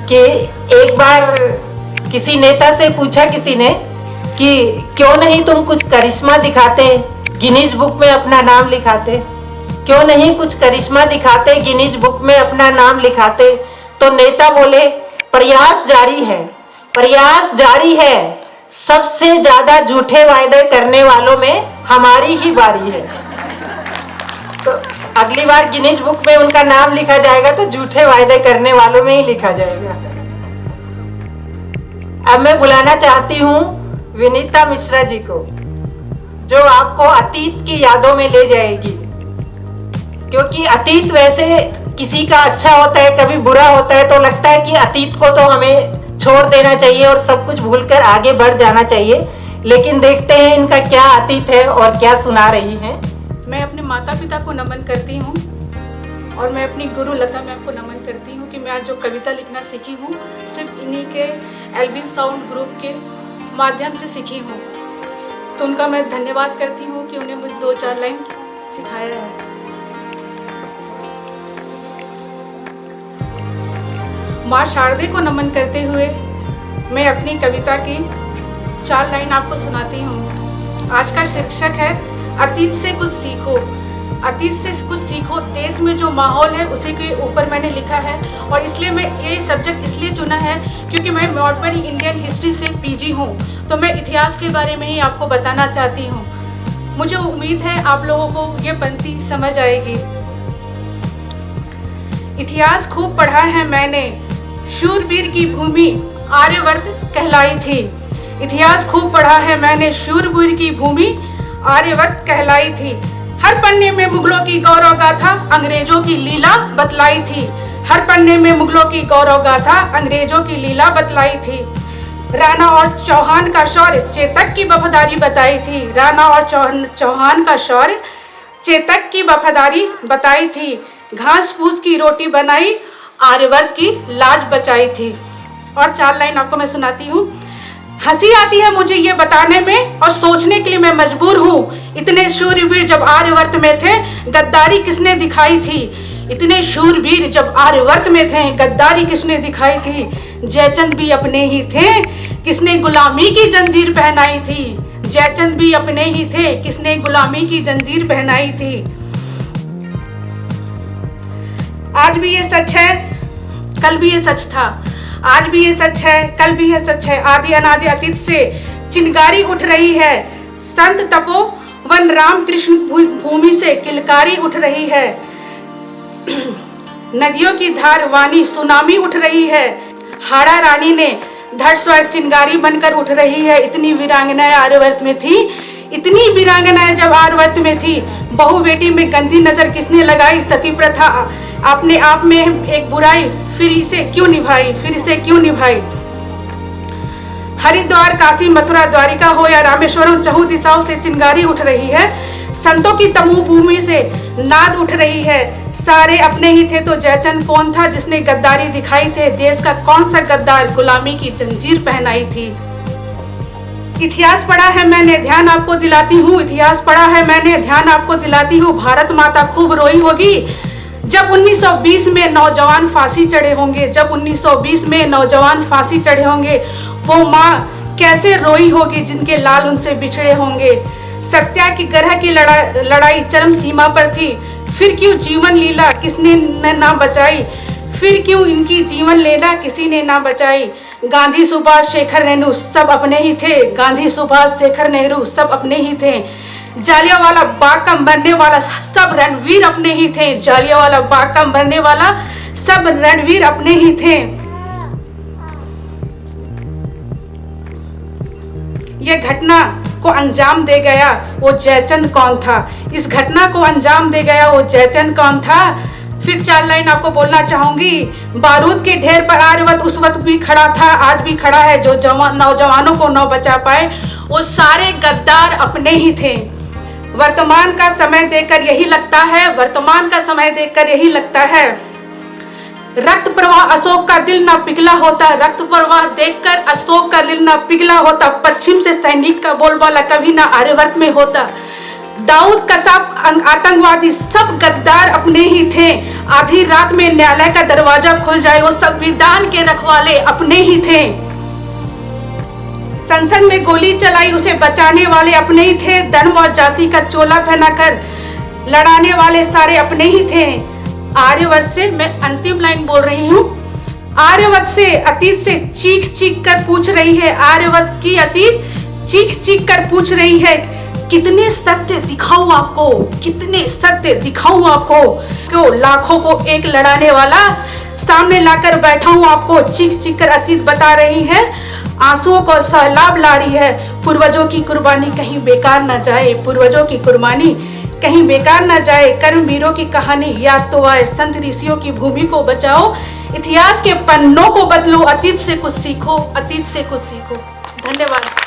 कि एक बार किसी नेता से पूछा किसी ने कि क्यों नहीं तुम कुछ करिश्मा दिखाते, गिनीज बुक में अपना नाम लिखाते, क्यों नहीं कुछ करिश्मा दिखाते, गिनीज बुक में अपना नाम लिखाते। तो नेता बोले प्रयास जारी है, प्रयास जारी है, सबसे ज्यादा झूठे वायदे करने वालों में हमारी ही बारी है। तो अगली बार गिनीज बुक में उनका नाम लिखा जाएगा तो झूठे वायदे करने वालों में ही लिखा जाएगा। अब मैं बुलाना चाहती हूँ विनीता मिश्रा जी को, जो आपको अतीत की यादों में ले जाएगी, क्योंकि अतीत वैसे किसी का अच्छा होता है, कभी बुरा होता है, तो लगता है कि अतीत को तो हमें छोड़ देना चाहिए और सब कुछ भूलकर आगे बढ़ जाना चाहिए। लेकिन देखते हैं इनका क्या अतीत है और क्या सुना रही हैं। मैं अपने माता पिता को नमन करती हूँ और मैं अपनी गुरु लता मैम को नमन करती हूँ कि मैं आज जो कविता लिखना सीखी हूँ सिर्फ इन्हीं के एल्विन साउंड ग्रुप के माध्यम से सीखी हूँ। तो उनका मैं धन्यवाद करती हूँ कि उन्हें मुझे 2-4 लाइन सिखाया है। माँ शारदे को नमन करते हुए मैं अपनी कविता की 4 लाइन आपको सुनाती हूँ। आज का शीर्षक है अतीत से कुछ सीखो। अतीत से कुछ सीखो, देश में जो माहौल है उसी के ऊपर मैंने लिखा है। और इसलिए मैं ये सब्जेक्ट इसलिए चुना है क्योंकि मैं मॉडर्न इंडियन हिस्ट्री से पीजी हूँ, तो मैं इतिहास के बारे में ही आपको बताना चाहती हूँ। मुझे उम्मीद है आप लोगों को ये पंक्ति समझ आएगी। इतिहास खूब पढ़ा है मैंने, शूरवीर की भूमि आर्यवर्त कहलाई थी। इतिहास खूब पढ़ा है मैंने, शूरवीर की भूमि आर्यवर्त कहलाई थी। हर पन्ने में मुगलों की गौरव गाथा, अंग्रेजों की लीला बतलाई थी। हर पन्ने में मुगलों की गौरव गाथा, अंग्रेजों की लीला बतलाई थी। राणा और चौहान का शौर्य, चेतक की वफादारी बताई थी। राणा और चौहान का शौर्य, चेतक की वफादारी बताई थी। घास फूस की रोटी बनाई, आर्यवर्त की लाज बचाई थी। और 4 लाइन आपको मैं सुनाती हूँ। हंसी आती है मुझे ये बताने में और सोचने के लिए मैं मजबूर हूँ, इतने शूरवीर जब आर्यवर्त में थे गद्दारी किसने दिखाई थी। इतने शूरवीर जब आर्यवर्त में थे गद्दारी किसने दिखाई थी। जयचंद भी अपने ही थे, किसने गुलामी की जंजीर पहनाई थी। जयचंद भी अपने ही थे, किसने गुलामी की जंजीर पहनाई थी। आज भी ये सच है, कल भी ये सच था। आज भी ये सच है, कल भी ये सच है। आदि अनादि अतीत से चिंगारी उठ रही है। संत तपोवन राम कृष्ण भूमि से किलकारी उठ रही है। नदियों की धार वाणी सुनामी उठ रही है। हाड़ा रानी ने धड़ स्वर चिंगारी बनकर उठ रही है। इतनी वीरांगनाएं आर्यवर्त में थी, इतनी वीरांगनाएं जब आर्यवर्त में थी। बहु बेटी में गंदी नजर किसने लगाई। सती प्रथा अपने आप में एक बुराई, फिर इसे क्यों निभाई, फिर इसे क्यों निभाई। हरिद्वार काशी मथुरा द्वारिका हो या रामेश्वरम, चहु दिशाओं से चिंगारी उठ रही है। संतों की तमु भूमि से नाद उठ रही है। सारे अपने ही थे तो जयचंद कौन था जिसने गद्दारी दिखाई थे। देश का कौन सा गद्दार गुलामी की जंजीर पहनाई थी। इतिहास पढ़ा है मैंने, ध्यान आपको दिलाती हूँ। इतिहास पढ़ा है मैंने, ध्यान आपको दिलाती हूँ। भारत माता खूब रोई होगी जब 1920 में नौजवान फांसी चढ़े होंगे। जब 1920 में नौजवान फांसी चढ़े होंगे, वो माँ कैसे रोई होगी जिनके लाल उनसे बिछड़े होंगे। सत्या की ग्रह की लड़ाई चरम सीमा पर थी। फिर क्यों जीवन लीला किसने ना बचाई। फिर क्यों इनकी जीवन लीला किसी ने ना बचाई। गांधी सुभाष शेखर नेहरू सब अपने ही थे। गांधी सुभाष शेखर नेहरू सब अपने ही थे। जालियांवाला बाग का मरने वाला सब रणवीर अपने ही थे। जालियांवाला बाग का मरने वाला सब रणवीर अपने ही थे। ये घटना को अंजाम दे गया वो जयचंद कौन था। इस घटना को अंजाम दे गया वो जयचंद कौन था। फिर 4 लाइन आपको बोलना चाहूंगी। बारूद के ढेर पर आर्यवर्त उस वक्त भी खड़ा था, आज भी खड़ा है। जो नौजवानों को न बचा पाए वो सारे गद्दार अपने ही थे। वर्तमान का समय देखकर यही लगता है, वर्तमान का समय देखकर यही लगता है। रक्त प्रवाह अशोक का दिल ना पिघला होता। रक्त प्रवाह देखकर अशोक का दिल ना पिघला होता। पश्चिम से सैनिक का बोलबाला कभी ना आर्यवर्त में होता। दाऊद कसाब आतंकवादी सब गद्दार अपने ही थे। आधी रात में न्यायालय का दरवाजा खुल जाए, वो संविधान के रखवाले अपने ही थे। संसद में गोली चलाई, उसे बचाने वाले अपने ही थे। धर्म और जाति का चोला पहनाकर लड़ाने वाले सारे अपने ही थे। आर्यवर्त से मैं अंतिम लाइन बोल रही हूँ। आर्यवर्त से अतीत से चीख चीख कर पूछ रही है, आर्यवर्त की अतीत चीख चीख कर पूछ रही है, कितने सत्य दिखाऊं आपको, कितने सत्य दिखाऊं आपको। क्यों लाखों को एक लड़ाने वाला सामने लाकर बैठा हूं आपको। चीख चीख कर अतीत बता रही है, आंसुओं को सैलाब ला रही है। पूर्वजों की कुर्बानी कहीं बेकार न जाए, पूर्वजों की कुर्बानी कहीं बेकार न जाए। कर्मवीरों की कहानी याद तो आए, संत ऋषियों की भूमि को बचाओ। इतिहास के पन्नों को बदलो, अतीत से कुछ सीखो, अतीत से कुछ सीखो। धन्यवाद।